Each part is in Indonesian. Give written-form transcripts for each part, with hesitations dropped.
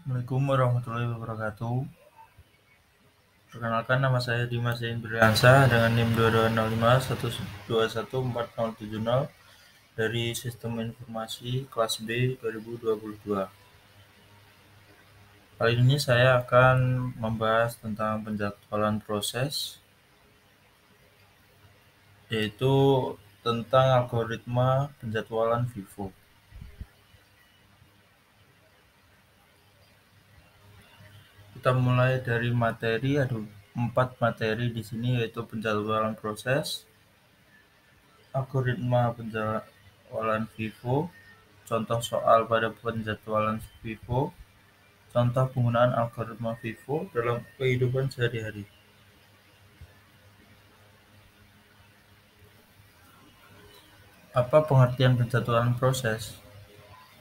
Assalamualaikum warahmatullahi wabarakatuh. Perkenalkan, nama saya Dimas Indriansyah dengan NIM 2205 1214070 dari Sistem Informasi kelas B 2022. Kali ini saya akan membahas tentang penjadwalan proses, yaitu tentang algoritma penjadwalan FIFO. Kita mulai dari materi, ada 4 materi di sini, yaitu penjadwalan proses, algoritma penjadwalan FIFO, contoh soal pada penjadwalan FIFO, contoh penggunaan algoritma FIFO dalam kehidupan sehari-hari. Apa pengertian penjadwalan proses?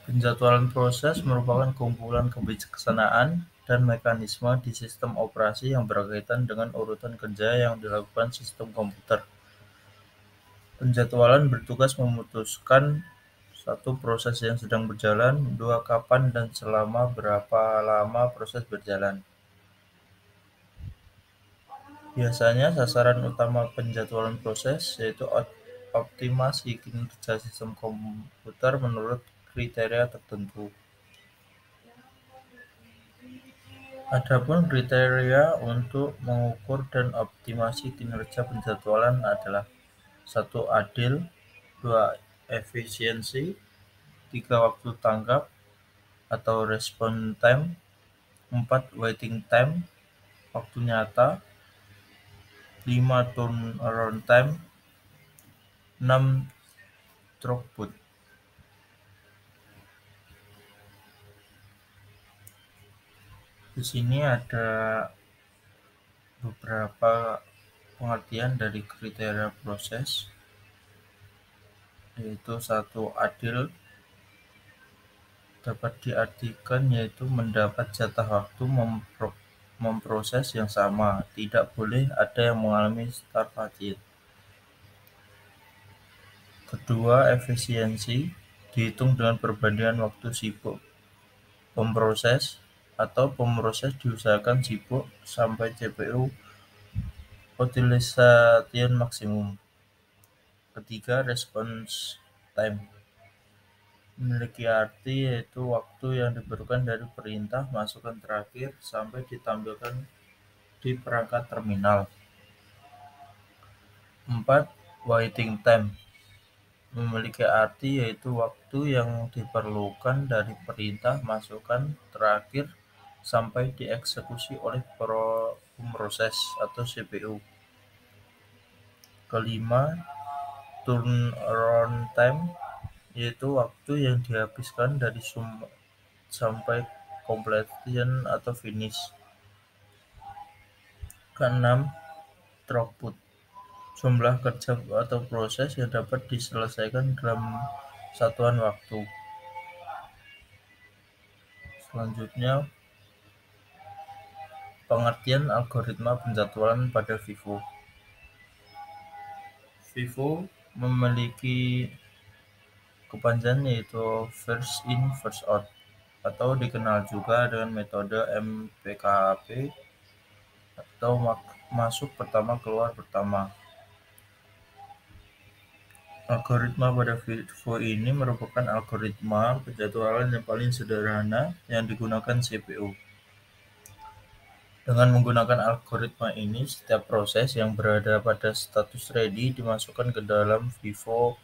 Penjadwalan proses merupakan kumpulan kebijaksanaan dan mekanisme di sistem operasi yang berkaitan dengan urutan kerja yang dilakukan sistem komputer. Penjadwalan bertugas memutuskan satu, proses yang sedang berjalan, dua, kapan dan selama berapa lama proses berjalan. Biasanya sasaran utama penjadwalan proses yaitu optimasi kinerja sistem komputer menurut kriteria tertentu. Adapun kriteria untuk mengukur dan optimasi kinerja penjadwalan adalah 1. Adil, 2. Efisiensi, 3. Waktu tanggap atau response time, 4. Waiting time, waktu nyata, 5. Turnaround time, 6. Throughput. Di sini ada beberapa pengertian dari kriteria proses, yaitu 1. Adil, dapat diartikan yaitu mendapat jatah waktu memproses yang sama, tidak boleh ada yang mengalami starvation. Kedua, efisiensi, dihitung dengan perbandingan waktu sibuk pemproses atau pemroses diusahakan sibuk sampai CPU utilization maksimum. Ketiga, response time, memiliki arti yaitu waktu yang diperlukan dari perintah masukan terakhir sampai ditampilkan di perangkat terminal. 4. Waiting time, memiliki arti yaitu waktu yang diperlukan dari perintah masukan terakhir sampai dieksekusi oleh pemroses atau CPU. Kelima, turnaround time, yaitu waktu yang dihabiskan dari sampai completion atau finish. Keenam, throughput, jumlah kerja atau proses yang dapat diselesaikan dalam satuan waktu. Selanjutnya, pengertian algoritma penjadwalan pada FIFO. FIFO memiliki kepanjangan yaitu first in first out, atau dikenal juga dengan metode MPKP atau masuk pertama keluar pertama. Algoritma pada FIFO ini merupakan algoritma penjadwalan yang paling sederhana yang digunakan CPU. Dengan menggunakan algoritma ini, setiap proses yang berada pada status ready dimasukkan ke dalam FIFO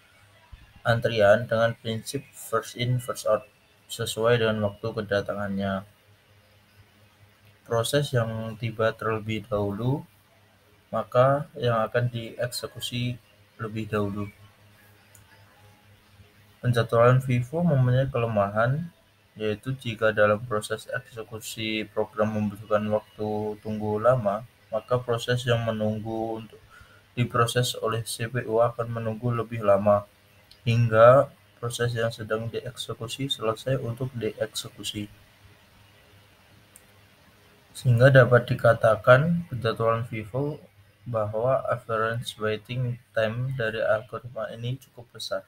antrian dengan prinsip first in first out sesuai dengan waktu kedatangannya. Proses yang tiba terlebih dahulu maka yang akan dieksekusi lebih dahulu. Penjadwalan FIFO mempunyai kelemahan, yaitu jika dalam proses eksekusi program membutuhkan waktu tunggu lama, maka proses yang menunggu untuk diproses oleh CPU akan menunggu lebih lama, hingga proses yang sedang dieksekusi selesai untuk dieksekusi. Sehingga dapat dikatakan penjadwalan FIFO bahwa average waiting time dari algoritma ini cukup besar.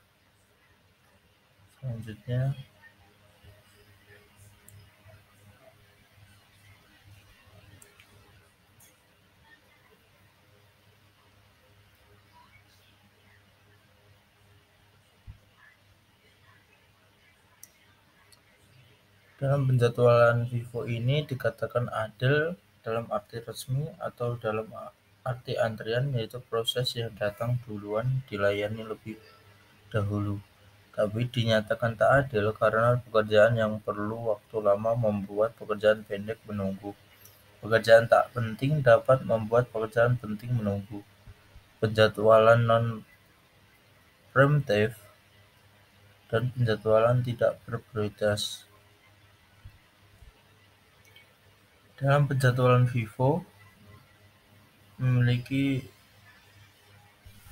Selanjutnya, Dalam penjadwalan FIFO ini dikatakan adil dalam arti resmi atau dalam arti antrian, yaitu proses yang datang duluan dilayani lebih dahulu. Tapi dinyatakan tak adil karena pekerjaan yang perlu waktu lama membuat pekerjaan pendek menunggu. Pekerjaan tak penting dapat membuat pekerjaan penting menunggu. Penjadwalan non-preemptive dan penjadwalan tidak berprioritas. Dalam penjadwalan FIFO memiliki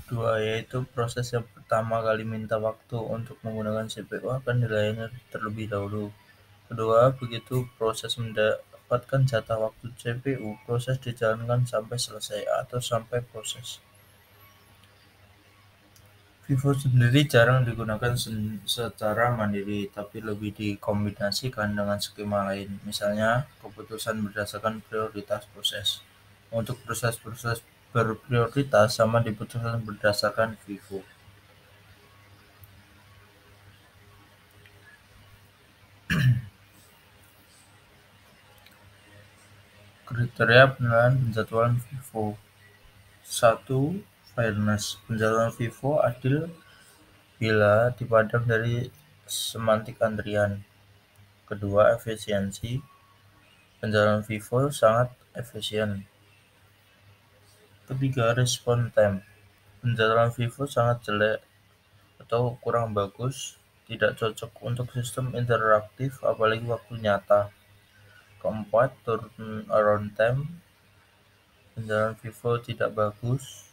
dua, yaitu proses yang pertama kali minta waktu untuk menggunakan CPU akan dilayani terlebih dahulu. Kedua, begitu proses mendapatkan jatah waktu CPU, proses dijalankan sampai selesai atau sampai proses. FIFO sendiri jarang digunakan secara mandiri, tapi lebih dikombinasikan dengan skema lain, misalnya keputusan berdasarkan prioritas proses. Untuk proses-proses berprioritas sama diputuskan berdasarkan FIFO. Kriteria penilaian penjadwalan FIFO. 1. Fairness. Penjadwalan FIFO adil bila dipandang dari semantik antrian. Kedua, efisiensi. Penjadwalan FIFO sangat efisien. Ketiga, respon time. Penjadwalan FIFO sangat jelek atau kurang bagus, tidak cocok untuk sistem interaktif apalagi waktu nyata. Keempat, turnaround time. Penjadwalan FIFO tidak bagus.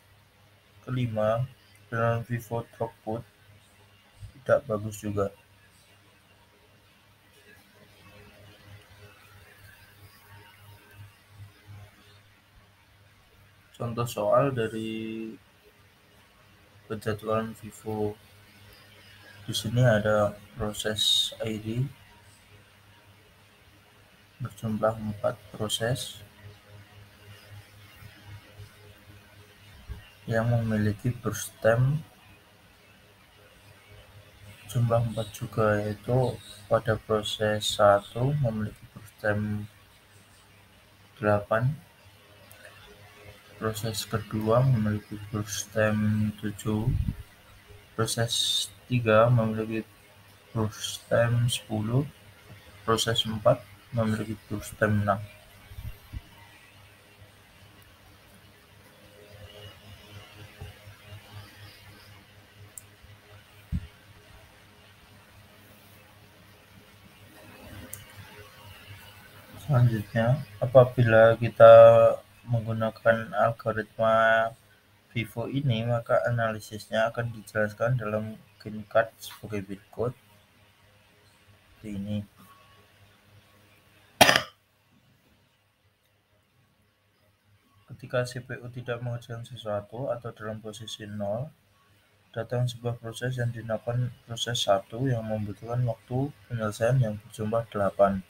Kelima, penjadwalan FIFO throughput tidak bagus juga. Contoh soal dari penjadwalan FIFO. Di sini ada proses ID berjumlah 4 proses yang memiliki burst time jumlah 4 juga, yaitu pada proses 1 memiliki burst time 8, proses kedua memiliki burst time 7, proses 3 memiliki burst time 10, proses 4 memiliki burst time 6. Selanjutnya, apabila kita menggunakan algoritma FIFO ini, maka analisisnya akan dijelaskan dalam GenCAD sebagai berikut. Ini ketika CPU tidak mengerjakan sesuatu atau dalam posisi 0, datang sebuah proses yang dinamakan proses 1 yang membutuhkan waktu penyelesaian yang berjumlah 8.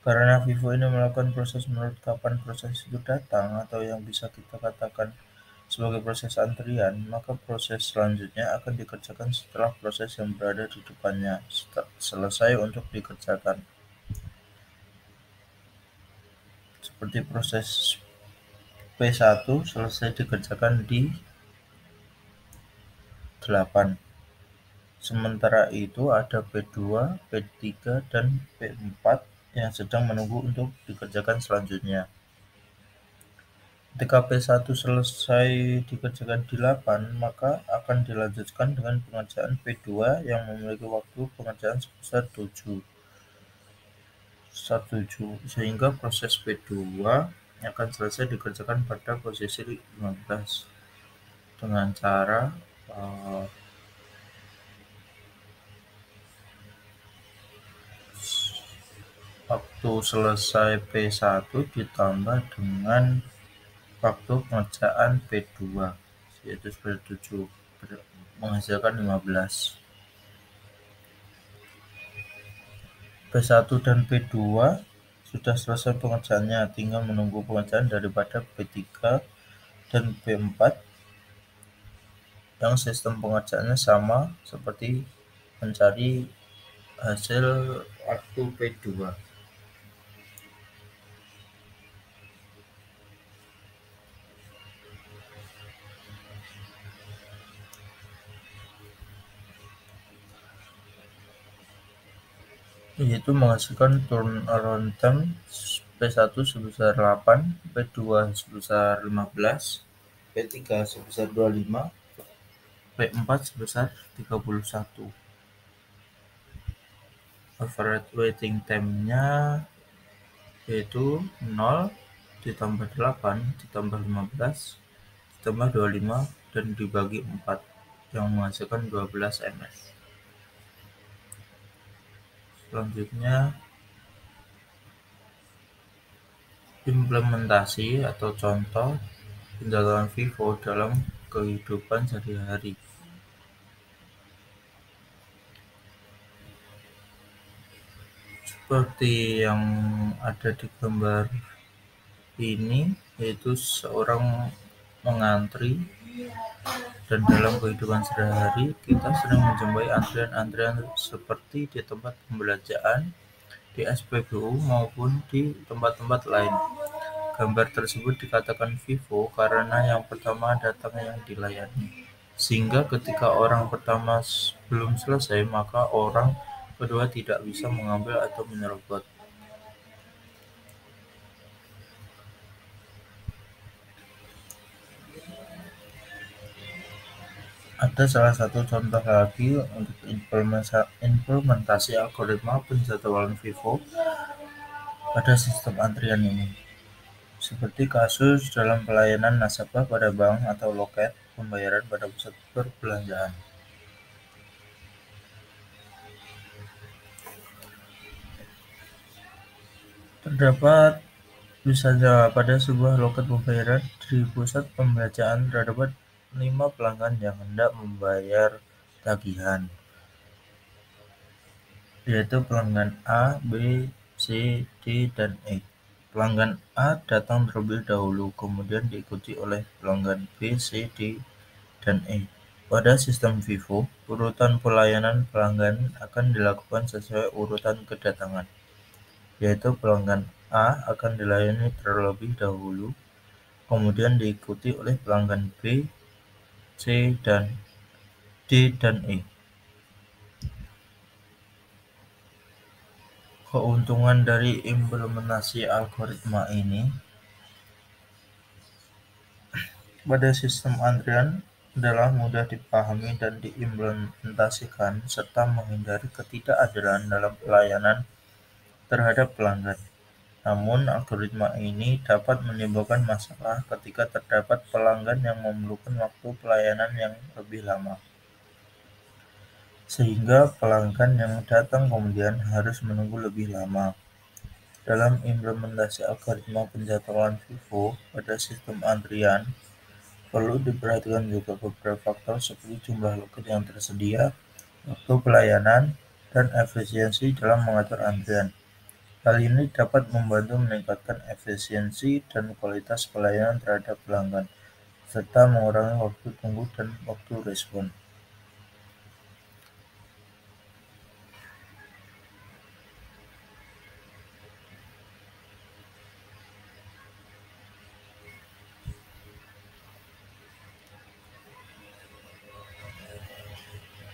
Karena FIFO ini melakukan proses menurut kapan proses itu datang atau yang bisa kita katakan sebagai proses antrian, maka proses selanjutnya akan dikerjakan setelah proses yang berada di depannya selesai untuk dikerjakan. Seperti proses P1 selesai dikerjakan di 8. Sementara itu ada P2, P3, dan P4 yang sedang menunggu untuk dikerjakan selanjutnya. Ketika P1 selesai dikerjakan di 8, maka akan dilanjutkan dengan pengerjaan P2 yang memiliki waktu pengerjaan sebesar 7, sehingga proses P2 akan selesai dikerjakan pada posisi 15 dengan cara waktu selesai P1 ditambah dengan waktu pengerjaan P2, yaitu sebanyak 7, menghasilkan 15. P1 dan P2 sudah selesai pengerjaannya, tinggal menunggu pengerjaan daripada P3 dan P4 yang sistem pengerjaannya sama seperti mencari hasil waktu P2. Yaitu menghasilkan turnaround time P1 sebesar 8, P2 sebesar 15, P3 sebesar 25, P4 sebesar 31. Average waiting time-nya yaitu 0 ditambah 8 ditambah 15 ditambah 25 dan dibagi 4 yang menghasilkan 12 ms. Selanjutnya, implementasi atau contoh penjadwalan FIFO dalam kehidupan sehari-hari. Seperti yang ada di gambar ini, yaitu seorang mengantri, dan dalam kehidupan sehari-hari kita sering menjumpai antrian-antrian seperti di tempat pembelanjaan, di SPBU maupun di tempat-tempat lain. Gambar tersebut dikatakan FIFO karena yang pertama datang yang dilayani, sehingga ketika orang pertama belum selesai maka orang kedua tidak bisa mengambil atau menyerobot. Ada salah satu contoh lagi untuk implementasi algoritma penjadwalan FIFO pada sistem antrian ini, seperti kasus dalam pelayanan nasabah pada bank atau loket pembayaran pada pusat perbelanjaan. Terdapat misalnya pada sebuah loket pembayaran di pusat pembelanjaan terdapat 5 pelanggan yang hendak membayar tagihan, yaitu pelanggan A, B, C, D, dan E. Pelanggan A datang terlebih dahulu, kemudian diikuti oleh pelanggan B, C, D, dan E. Pada sistem FIFO, urutan pelayanan pelanggan akan dilakukan sesuai urutan kedatangan, yaitu pelanggan A akan dilayani terlebih dahulu, kemudian diikuti oleh pelanggan B, C, dan D, dan E. Keuntungan dari implementasi algoritma ini pada sistem antrian adalah mudah dipahami dan diimplementasikan serta menghindari ketidakadilan dalam pelayanan terhadap pelanggan. Namun, algoritma ini dapat menimbulkan masalah ketika terdapat pelanggan yang memerlukan waktu pelayanan yang lebih lama, sehingga pelanggan yang datang kemudian harus menunggu lebih lama. Dalam implementasi algoritma penjadwalan FIFO pada sistem antrian, perlu diperhatikan juga beberapa faktor seperti jumlah loket yang tersedia, waktu pelayanan, dan efisiensi dalam mengatur antrian. Hal ini dapat membantu meningkatkan efisiensi dan kualitas pelayanan terhadap pelanggan, serta mengurangi waktu tunggu dan waktu respon.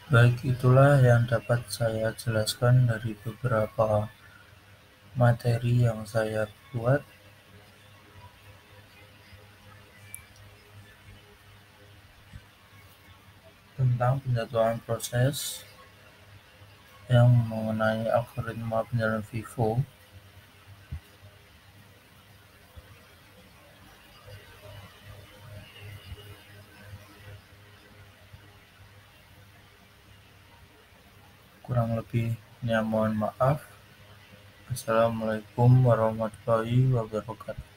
Baik, itulah yang dapat saya jelaskan dari beberapa materi yang saya buat tentang penjadwalan proses yang mengenai algoritma penjadwalan FIFO. Kurang lebihnya mohon maaf. Assalamualaikum warahmatullahi wabarakatuh.